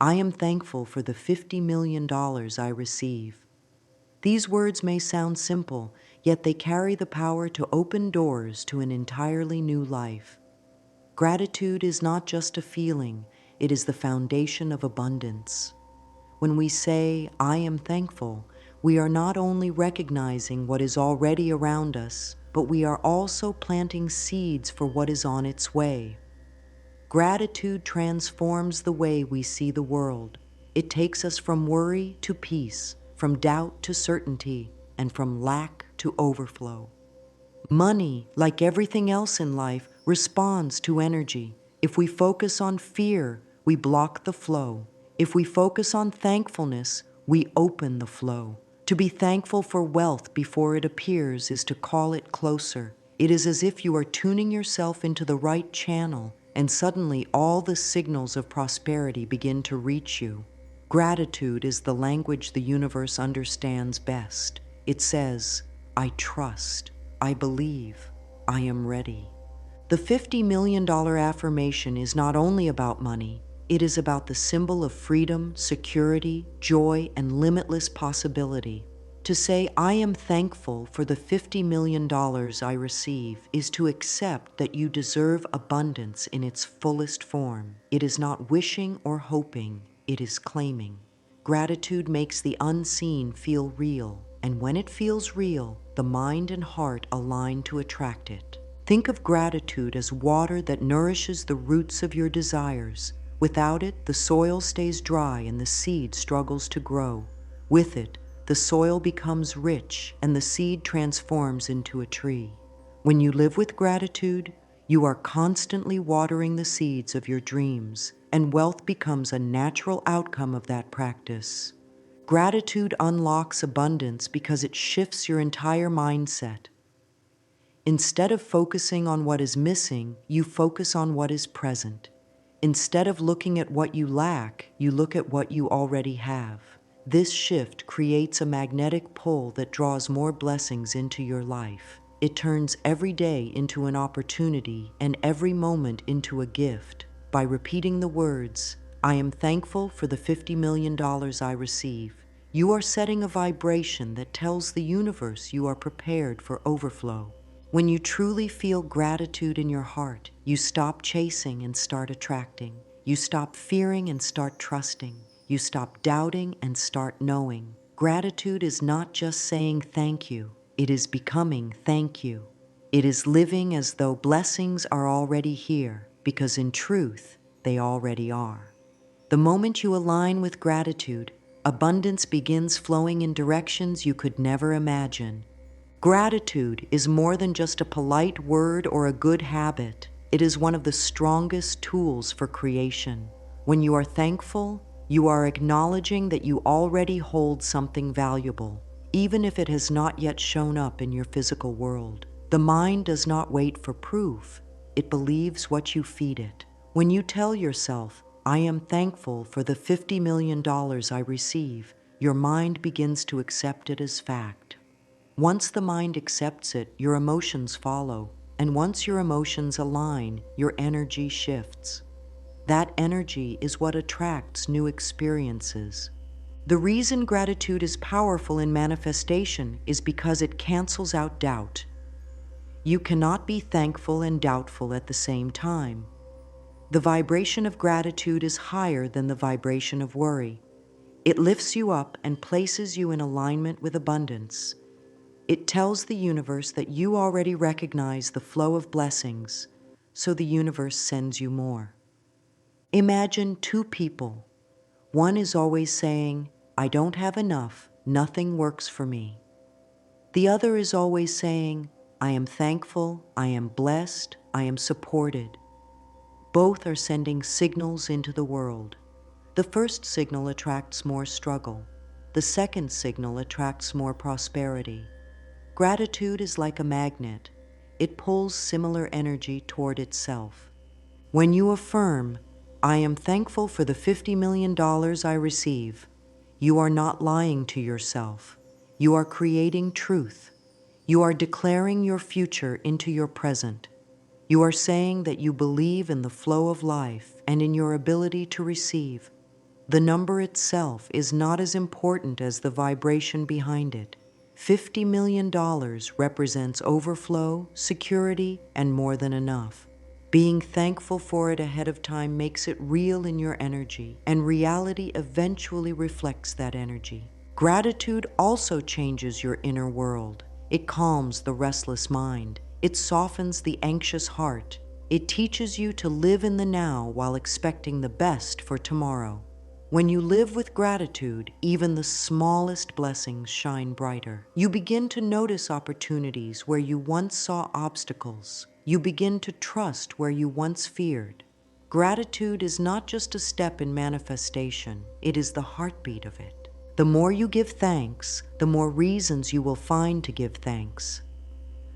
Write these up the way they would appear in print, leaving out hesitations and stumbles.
I am thankful for the $50 million I receive. These words may sound simple, yet they carry the power to open doors to an entirely new life. Gratitude is not just a feeling, it is the foundation of abundance. When we say, I am thankful, we are not only recognizing what is already around us, but we are also planting seeds for what is on its way. Gratitude transforms the way we see the world. It takes us from worry to peace, from doubt to certainty, and from lack to overflow. Money, like everything else in life, responds to energy. If we focus on fear, we block the flow. If we focus on thankfulness, we open the flow. To be thankful for wealth before it appears is to call it closer. It is as if you are tuning yourself into the right channel, and suddenly all the signals of prosperity begin to reach you. Gratitude is the language the universe understands best. It says, I trust, I believe, I am ready. The $50 million affirmation is not only about money, it is about the symbol of freedom, security, joy, and limitless possibility. To say, I am thankful for the $50 million I receive is to accept that you deserve abundance in its fullest form. It is not wishing or hoping, it is claiming. Gratitude makes the unseen feel real, and when it feels real, the mind and heart align to attract it. Think of gratitude as water that nourishes the roots of your desires. Without it, the soil stays dry and the seed struggles to grow. With it, the soil becomes rich and the seed transforms into a tree. When you live with gratitude, you are constantly watering the seeds of your dreams, and wealth becomes a natural outcome of that practice. Gratitude unlocks abundance because it shifts your entire mindset. Instead of focusing on what is missing, you focus on what is present. Instead of looking at what you lack, you look at what you already have. This shift creates a magnetic pull that draws more blessings into your life. It turns every day into an opportunity and every moment into a gift. By repeating the words, I am thankful for the $50 million I receive, you are setting a vibration that tells the universe you are prepared for overflow. When you truly feel gratitude in your heart, you stop chasing and start attracting. You stop fearing and start trusting. You stop doubting and start knowing. Gratitude is not just saying thank you, it is becoming thank you. It is living as though blessings are already here, because in truth, they already are. The moment you align with gratitude, abundance begins flowing in directions you could never imagine. Gratitude is more than just a polite word or a good habit. It is one of the strongest tools for creation. When you are thankful, you are acknowledging that you already hold something valuable, even if it has not yet shown up in your physical world. The mind does not wait for proof. It believes what you feed it. When you tell yourself, I am thankful for the $50 million I receive, your mind begins to accept it as fact. Once the mind accepts it, your emotions follow, and once your emotions align, your energy shifts. That energy is what attracts new experiences. The reason gratitude is powerful in manifestation is because it cancels out doubt. You cannot be thankful and doubtful at the same time. The vibration of gratitude is higher than the vibration of worry. It lifts you up and places you in alignment with abundance. It tells the universe that you already recognize the flow of blessings, so the universe sends you more. Imagine two people. One is always saying, I don't have enough, nothing works for me. The other is always saying, I am thankful, I am blessed, I am supported. Both are sending signals into the world. The first signal attracts more struggle. The second signal attracts more prosperity. Gratitude is like a magnet. It pulls similar energy toward itself. When you affirm, I am thankful for the $50 million I receive, you are not lying to yourself. You are creating truth. You are declaring your future into your present. You are saying that you believe in the flow of life and in your ability to receive. The number itself is not as important as the vibration behind it. $50 million represents overflow, security, and more than enough. Being thankful for it ahead of time makes it real in your energy, and reality eventually reflects that energy. Gratitude also changes your inner world. It calms the restless mind. It softens the anxious heart. It teaches you to live in the now while expecting the best for tomorrow. When you live with gratitude, even the smallest blessings shine brighter. You begin to notice opportunities where you once saw obstacles. You begin to trust where you once feared. Gratitude is not just a step in manifestation, it is the heartbeat of it. The more you give thanks, the more reasons you will find to give thanks.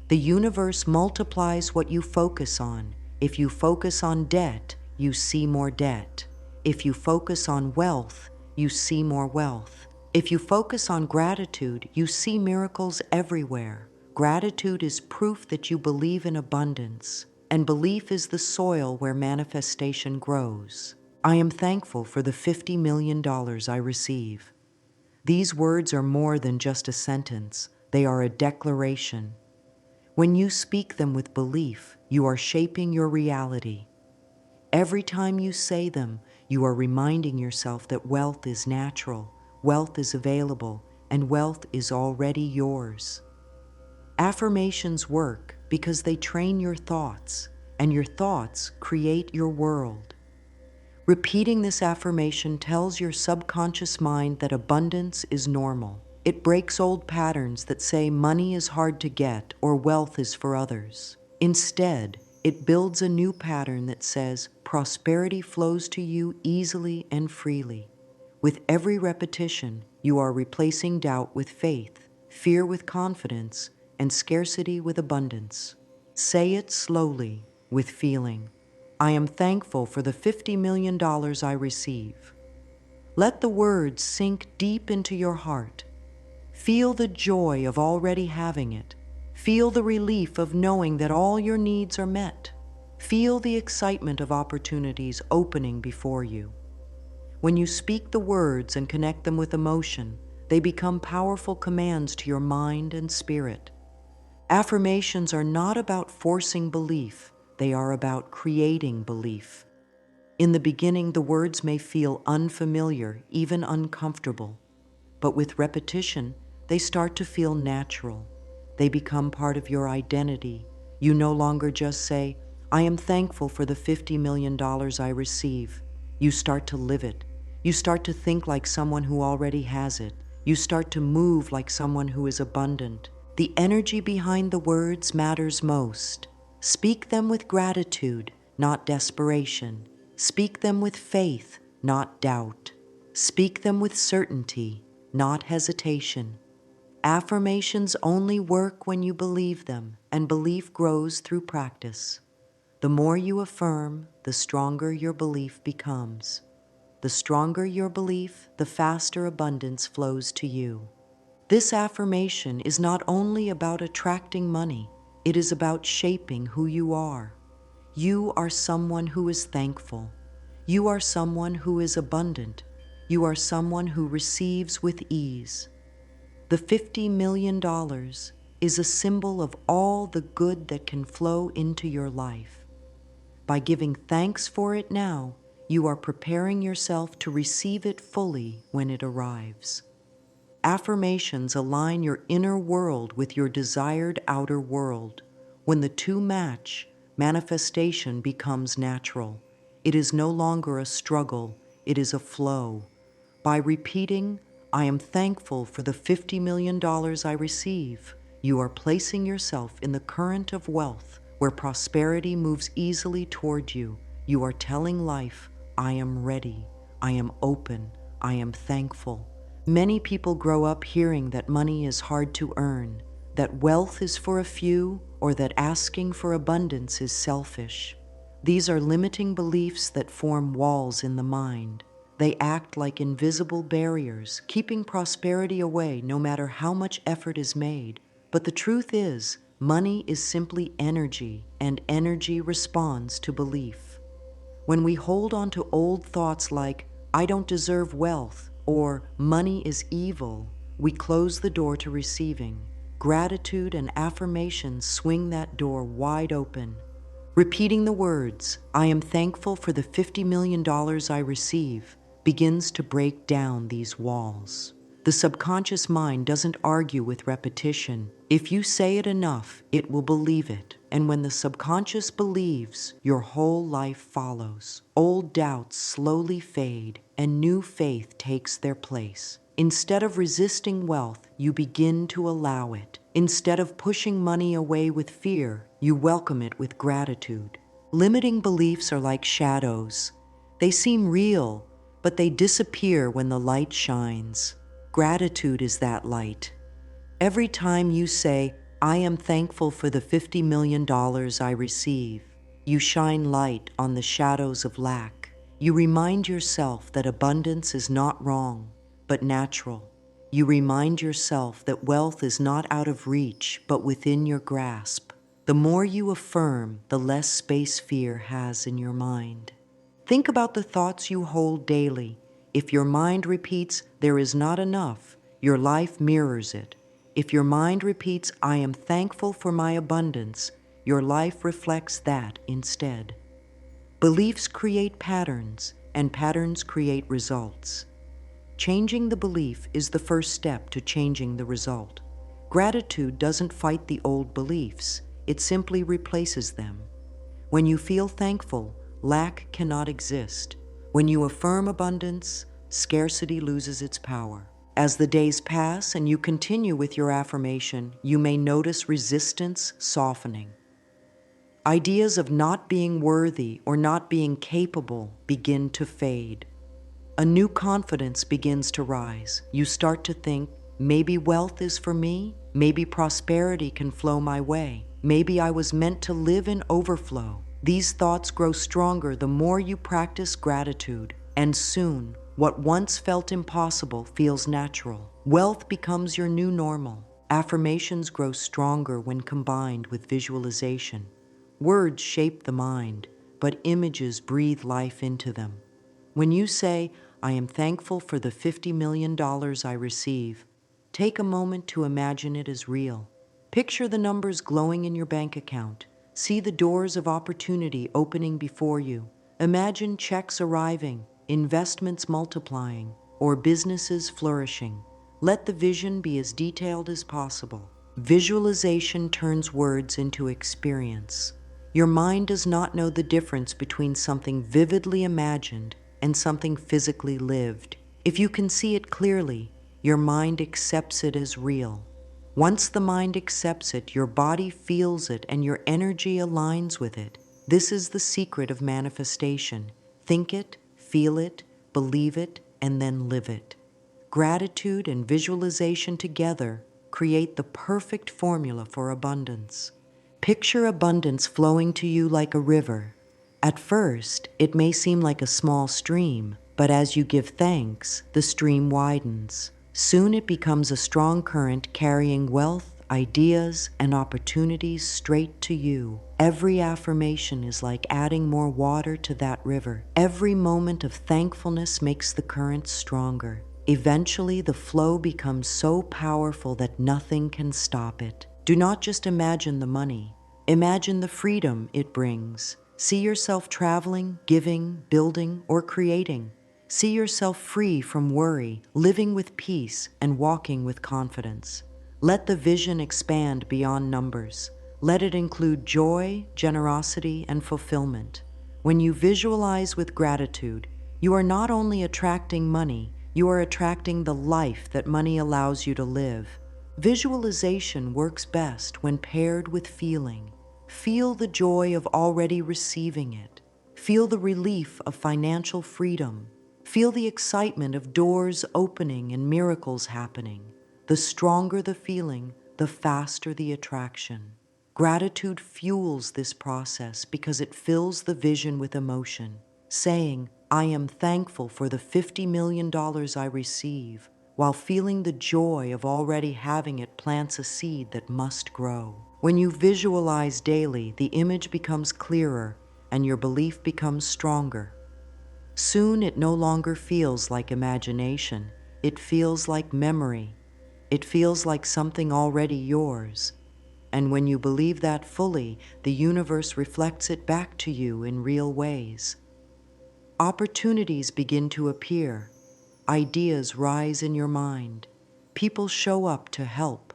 The universe multiplies what you focus on. If you focus on debt, you see more debt. If you focus on wealth, you see more wealth. If you focus on gratitude, you see miracles everywhere. Gratitude is proof that you believe in abundance, and belief is the soil where manifestation grows. I am thankful for the $50 million I receive. These words are more than just a sentence. They are a declaration. When you speak them with belief, you are shaping your reality. Every time you say them, you are reminding yourself that wealth is natural, wealth is available, and wealth is already yours. Affirmations work because they train your thoughts, and your thoughts create your world. Repeating this affirmation tells your subconscious mind that abundance is normal. It breaks old patterns that say money is hard to get or wealth is for others. Instead, it builds a new pattern that says prosperity flows to you easily and freely. With every repetition, you are replacing doubt with faith, fear with confidence, and scarcity with abundance. Say it slowly, with feeling. I am thankful for the $50 million I receive. Let the words sink deep into your heart. Feel the joy of already having it. Feel the relief of knowing that all your needs are met. Feel the excitement of opportunities opening before you. When you speak the words and connect them with emotion, they become powerful commands to your mind and spirit. Affirmations are not about forcing belief, they are about creating belief. In the beginning, the words may feel unfamiliar, even uncomfortable, but with repetition, they start to feel natural. They become part of your identity. You no longer just say, I am thankful for the $50 million I receive. You start to live it. You start to think like someone who already has it. You start to move like someone who is abundant. The energy behind the words matters most. Speak them with gratitude, not desperation. Speak them with faith, not doubt. Speak them with certainty, not hesitation. Affirmations only work when you believe them, and belief grows through practice. The more you affirm, the stronger your belief becomes. The stronger your belief, the faster abundance flows to you. This affirmation is not only about attracting money, it is about shaping who you are. You are someone who is thankful. You are someone who is abundant. You are someone who receives with ease. The $50 million is a symbol of all the good that can flow into your life. By giving thanks for it now, you are preparing yourself to receive it fully when it arrives. Affirmations align your inner world with your desired outer world. When the two match, manifestation becomes natural. It is no longer a struggle, it is a flow. By repeating, I am thankful for the $50 million I receive, you are placing yourself in the current of wealth where prosperity moves easily toward you. You are telling life, I am ready, I am open, I am thankful. Many people grow up hearing that money is hard to earn, that wealth is for a few, or that asking for abundance is selfish. These are limiting beliefs that form walls in the mind. They act like invisible barriers, keeping prosperity away no matter how much effort is made. But the truth is, money is simply energy, and energy responds to belief. When we hold on to old thoughts like, I don't deserve wealth, or money is evil, we close the door to receiving. Gratitude and affirmations swing that door wide open. Repeating the words, I am thankful for the $50 million I receive, begins to break down these walls. The subconscious mind doesn't argue with repetition. If you say it enough, it will believe it. And when the subconscious believes, your whole life follows. Old doubts slowly fade, and new faith takes their place. Instead of resisting wealth, you begin to allow it. Instead of pushing money away with fear, you welcome it with gratitude. Limiting beliefs are like shadows. They seem real, but they disappear when the light shines. Gratitude is that light. Every time you say, I am thankful for the $50 million I receive, you shine light on the shadows of lack. You remind yourself that abundance is not wrong, but natural. You remind yourself that wealth is not out of reach, but within your grasp. The more you affirm, the less space fear has in your mind. Think about the thoughts you hold daily. If your mind repeats, there is not enough, your life mirrors it. If your mind repeats, I am thankful for my abundance, your life reflects that instead. Beliefs create patterns, and patterns create results. Changing the belief is the first step to changing the result. Gratitude doesn't fight the old beliefs, it simply replaces them. When you feel thankful, lack cannot exist. When you affirm abundance, scarcity loses its power. As the days pass and you continue with your affirmation, you may notice resistance softening. Ideas of not being worthy or not being capable begin to fade. A new confidence begins to rise. You start to think, maybe wealth is for me, maybe prosperity can flow my way, maybe I was meant to live in overflow. These thoughts grow stronger the more you practice gratitude, and soon, what once felt impossible feels natural. Wealth becomes your new normal. Affirmations grow stronger when combined with visualization. Words shape the mind, but images breathe life into them. When you say, I am thankful for the $50 million I receive, take a moment to imagine it as real. Picture the numbers glowing in your bank account. See the doors of opportunity opening before you. Imagine checks arriving, investments multiplying, or businesses flourishing. Let the vision be as detailed as possible. Visualization turns words into experience. Your mind does not know the difference between something vividly imagined and something physically lived. If you can see it clearly, your mind accepts it as real. Once the mind accepts it, your body feels it and your energy aligns with it. This is the secret of manifestation. Think it, feel it, believe it, and then live it. Gratitude and visualization together create the perfect formula for abundance. Picture abundance flowing to you like a river. At first, it may seem like a small stream, but as you give thanks, the stream widens. Soon it becomes a strong current carrying wealth, ideas, and opportunities straight to you. Every affirmation is like adding more water to that river. Every moment of thankfulness makes the current stronger. Eventually, the flow becomes so powerful that nothing can stop it. Do not just imagine the money. Imagine the freedom it brings. See yourself traveling, giving, building, or creating. See yourself free from worry, living with peace, and walking with confidence. Let the vision expand beyond numbers. Let it include joy, generosity, and fulfillment. When you visualize with gratitude, you are not only attracting money, you are attracting the life that money allows you to live. Visualization works best when paired with feeling. Feel the joy of already receiving it. Feel the relief of financial freedom. Feel the excitement of doors opening and miracles happening. The stronger the feeling, the faster the attraction. Gratitude fuels this process because it fills the vision with emotion. Saying, I am thankful for the $50 million I receive, while feeling the joy of already having it plants a seed that must grow. When you visualize daily, the image becomes clearer and your belief becomes stronger. Soon it no longer feels like imagination. It feels like memory. It feels like something already yours. And when you believe that fully, the universe reflects it back to you in real ways. Opportunities begin to appear. Ideas rise in your mind. People show up to help.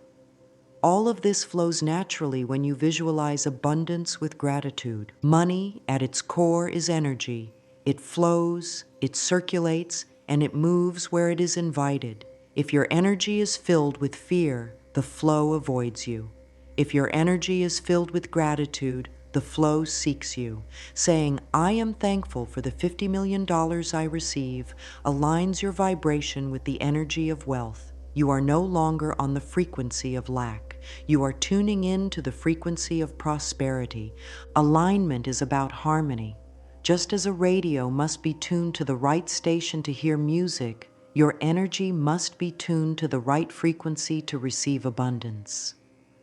All of this flows naturally when you visualize abundance with gratitude. Money, at its core, is energy. It flows, it circulates, and it moves where it is invited. If your energy is filled with fear, the flow avoids you. If your energy is filled with gratitude, the flow seeks you. Saying, "I am thankful for the $50 million I receive," aligns your vibration with the energy of wealth. You are no longer on the frequency of lack. You are tuning in to the frequency of prosperity. Alignment is about harmony. Just as a radio must be tuned to the right station to hear music, your energy must be tuned to the right frequency to receive abundance.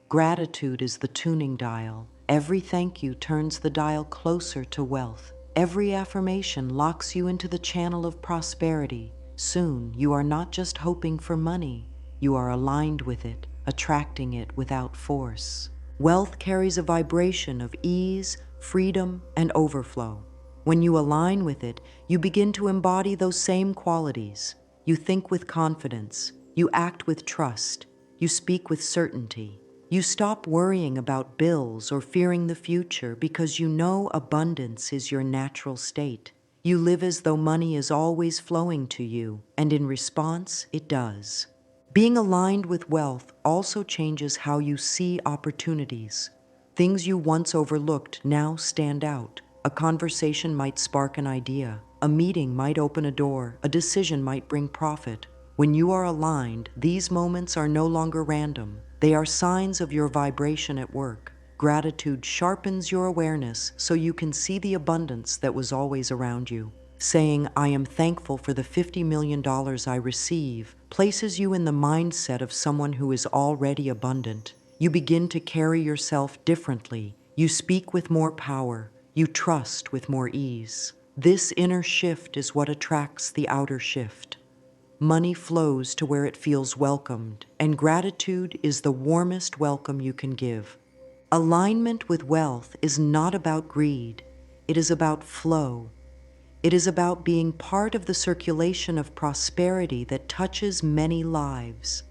Gratitude is the tuning dial. Every thank you turns the dial closer to wealth. Every affirmation locks you into the channel of prosperity. Soon, you are not just hoping for money, you are aligned with it, attracting it without force. Wealth carries a vibration of ease, freedom, and overflow. When you align with it, you begin to embody those same qualities. You think with confidence, you act with trust, you speak with certainty. You stop worrying about bills or fearing the future because you know abundance is your natural state. You live as though money is always flowing to you, and in response, it does. Being aligned with wealth also changes how you see opportunities. Things you once overlooked now stand out. A conversation might spark an idea. A meeting might open a door. A decision might bring profit. When you are aligned, these moments are no longer random. They are signs of your vibration at work. Gratitude sharpens your awareness so you can see the abundance that was always around you. Saying, "I am thankful for the $50 million I receive," places you in the mindset of someone who is already abundant. You begin to carry yourself differently. You speak with more power. You trust with more ease. This inner shift is what attracts the outer shift. Money flows to where it feels welcomed, and gratitude is the warmest welcome you can give. Alignment with wealth is not about greed. It is about flow. It is about being part of the circulation of prosperity that touches many lives.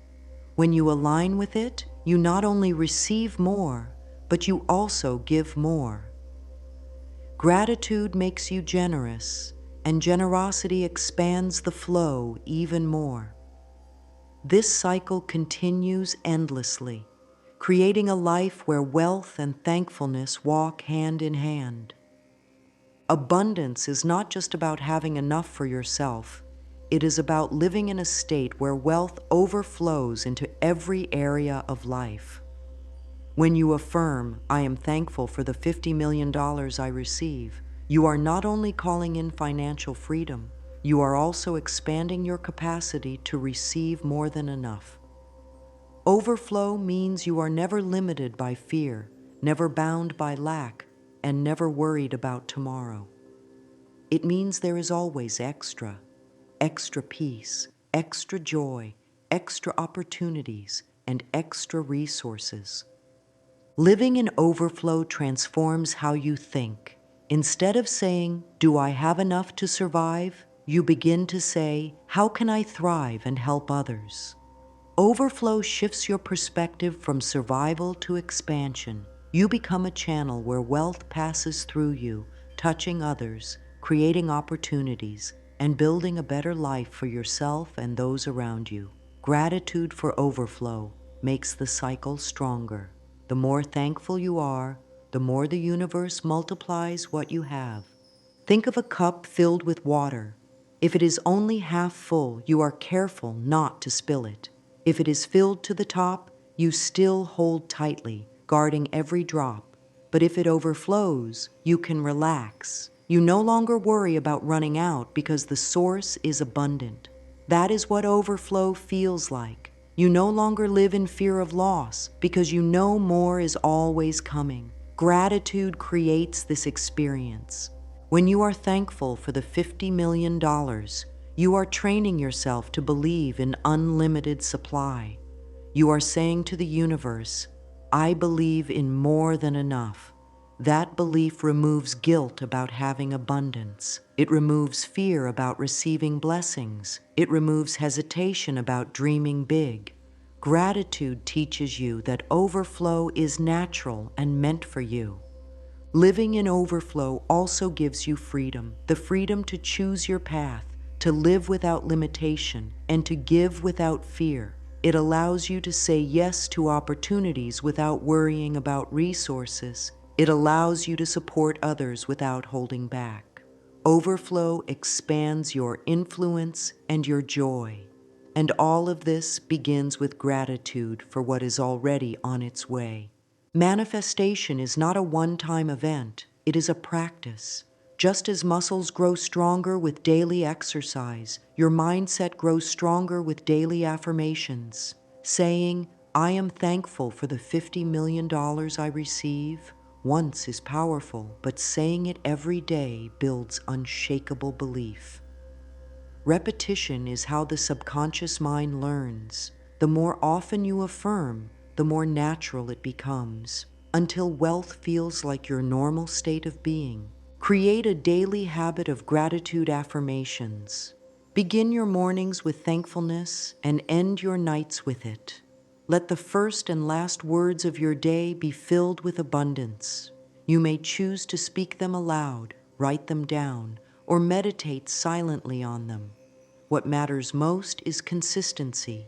When you align with it, you not only receive more, but you also give more. Gratitude makes you generous, and generosity expands the flow even more. This cycle continues endlessly, creating a life where wealth and thankfulness walk hand in hand. Abundance is not just about having enough for yourself. It is about living in a state where wealth overflows into every area of life. When you affirm, "I am thankful for the $50 million I receive," you are not only calling in financial freedom, you are also expanding your capacity to receive more than enough. Overflow means you are never limited by fear, never bound by lack, and never worried about tomorrow. It means there is always extra peace, extra joy, extra opportunities, and extra resources. Living in overflow transforms how you think. Instead of saying, "Do I have enough to survive?" you begin to say, "How can I thrive and help others?" Overflow shifts your perspective from survival to expansion. You become a channel where wealth passes through you, touching others, creating opportunities, and building a better life for yourself and those around you. Gratitude for overflow makes the cycle stronger. The more thankful you are, the more the universe multiplies what you have. Think of a cup filled with water. If it is only half full, you are careful not to spill it. If it is filled to the top, you still hold tightly, guarding every drop. But if it overflows, you can relax. You no longer worry about running out because the source is abundant. That is what overflow feels like. You no longer live in fear of loss because you know more is always coming. Gratitude creates this experience. When you are thankful for the $50 million, you are training yourself to believe in unlimited supply. You are saying to the universe, I believe in more than enough. That belief removes guilt about having abundance. It removes fear about receiving blessings. It removes hesitation about dreaming big. Gratitude teaches you that overflow is natural and meant for you. Living in overflow also gives you freedom, the freedom to choose your path, to live without limitation, and to give without fear. It allows you to say yes to opportunities without worrying about resources. It allows you to support others without holding back. Overflow expands your influence and your joy. And all of this begins with gratitude for what is already on its way. Manifestation is not a one-time event, it is a practice. Just as muscles grow stronger with daily exercise, your mindset grows stronger with daily affirmations. Saying, I am thankful for the $50 million I receive, once is powerful, but saying it every day builds unshakable belief. Repetition is how the subconscious mind learns. The more often you affirm, the more natural it becomes, until wealth feels like your normal state of being. Create a daily habit of gratitude affirmations. Begin your mornings with thankfulness and end your nights with it. Let the first and last words of your day be filled with abundance. You may choose to speak them aloud, write them down, or meditate silently on them. What matters most is consistency.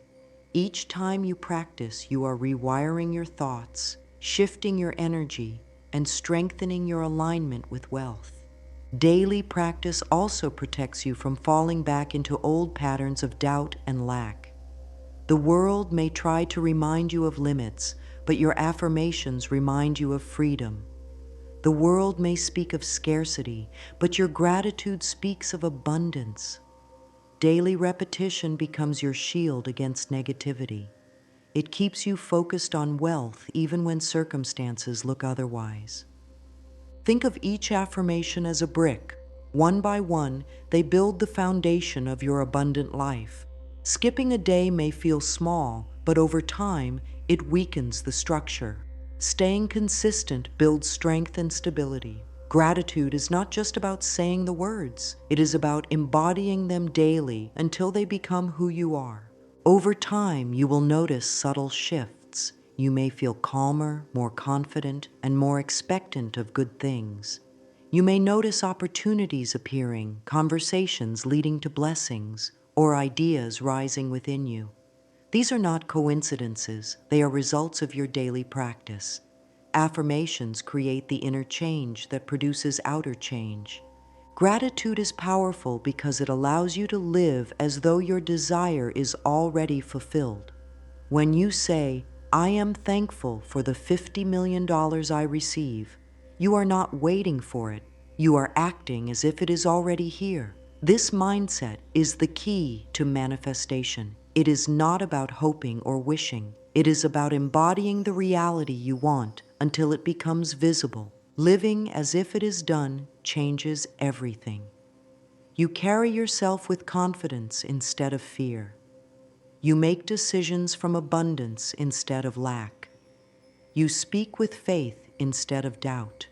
Each time you practice, you are rewiring your thoughts, shifting your energy, and strengthening your alignment with wealth. Daily practice also protects you from falling back into old patterns of doubt and lack. The world may try to remind you of limits, but your affirmations remind you of freedom. The world may speak of scarcity, but your gratitude speaks of abundance. Daily repetition becomes your shield against negativity. It keeps you focused on wealth even when circumstances look otherwise. Think of each affirmation as a brick. One by one, they build the foundation of your abundant life. Skipping a day may feel small, but over time, it weakens the structure. Staying consistent builds strength and stability. Gratitude is not just about saying the words. It is about embodying them daily until they become who you are. Over time, you will notice subtle shifts. You may feel calmer, more confident, and more expectant of good things. You may notice opportunities appearing, conversations leading to blessings, or ideas rising within you. These are not coincidences, they are results of your daily practice. Affirmations create the inner change that produces outer change. Gratitude is powerful because it allows you to live as though your desire is already fulfilled. When you say, I am thankful for the $50 million I receive, you are not waiting for it. You are acting as if it is already here. This mindset is the key to manifestation. It is not about hoping or wishing. It is about embodying the reality you want until it becomes visible. Living as if it is done changes everything. You carry yourself with confidence instead of fear. You make decisions from abundance instead of lack. You speak with faith instead of doubt.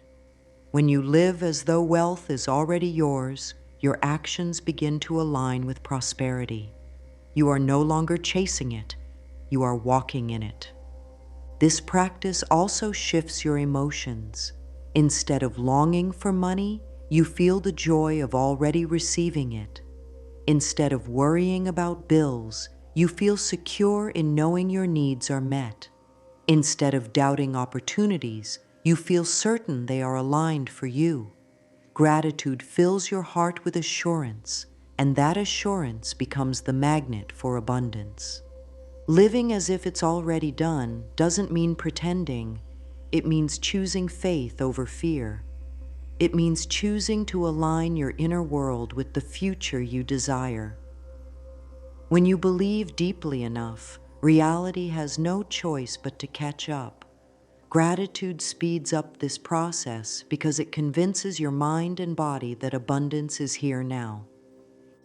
When you live as though wealth is already yours, your actions begin to align with prosperity. You are no longer chasing it, you are walking in it. This practice also shifts your emotions. Instead of longing for money, you feel the joy of already receiving it. Instead of worrying about bills, you feel secure in knowing your needs are met. Instead of doubting opportunities, you feel certain they are aligned for you. Gratitude fills your heart with assurance, and that assurance becomes the magnet for abundance. Living as if it's already done doesn't mean pretending. It means choosing faith over fear. It means choosing to align your inner world with the future you desire. When you believe deeply enough, reality has no choice but to catch up. Gratitude speeds up this process because it convinces your mind and body that abundance is here now.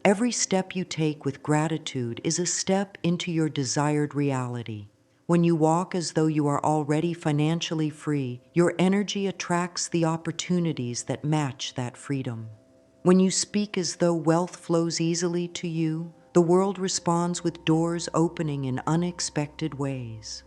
Every step you take with gratitude is a step into your desired reality. When you walk as though you are already financially free, your energy attracts the opportunities that match that freedom. When you speak as though wealth flows easily to you, the world responds with doors opening in unexpected ways.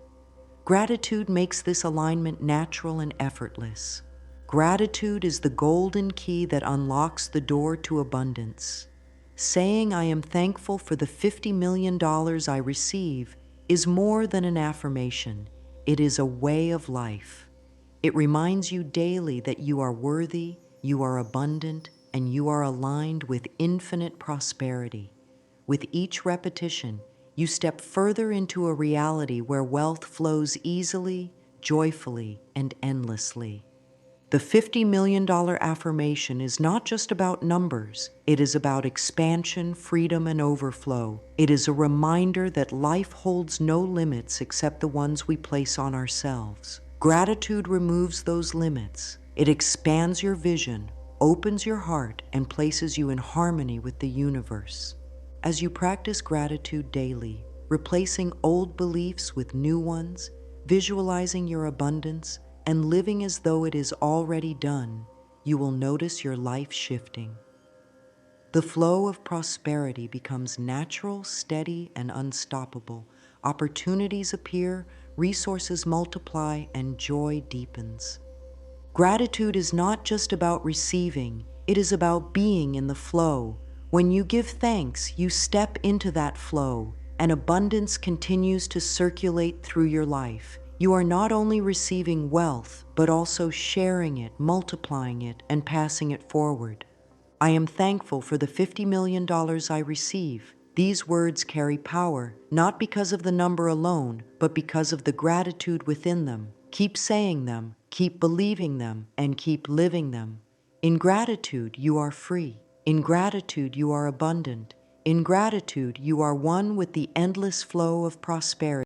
Gratitude makes this alignment natural and effortless. Gratitude is the golden key that unlocks the door to abundance. Saying I am thankful for the $50 million I receive is more than an affirmation. It is a way of life. It reminds you daily that you are worthy, you are abundant, and you are aligned with infinite prosperity. With each repetition, you step further into a reality where wealth flows easily, joyfully, and endlessly. The $50 million affirmation is not just about numbers. It is about expansion, freedom, and overflow. It is a reminder that life holds no limits except the ones we place on ourselves. Gratitude removes those limits. It expands your vision, opens your heart, and places you in harmony with the universe. As you practice gratitude daily, replacing old beliefs with new ones, visualizing your abundance, and living as though it is already done, you will notice your life shifting. The flow of prosperity becomes natural, steady, and unstoppable. Opportunities appear, resources multiply, and joy deepens. Gratitude is not just about receiving, it is about being in the flow. When you give thanks, you step into that flow, and abundance continues to circulate through your life. You are not only receiving wealth, but also sharing it, multiplying it, and passing it forward. I am thankful for the $50 million I receive. These words carry power, not because of the number alone, but because of the gratitude within them. Keep saying them, keep believing them, and keep living them. In gratitude, you are free. In gratitude, you are abundant. In gratitude, you are one with the endless flow of prosperity.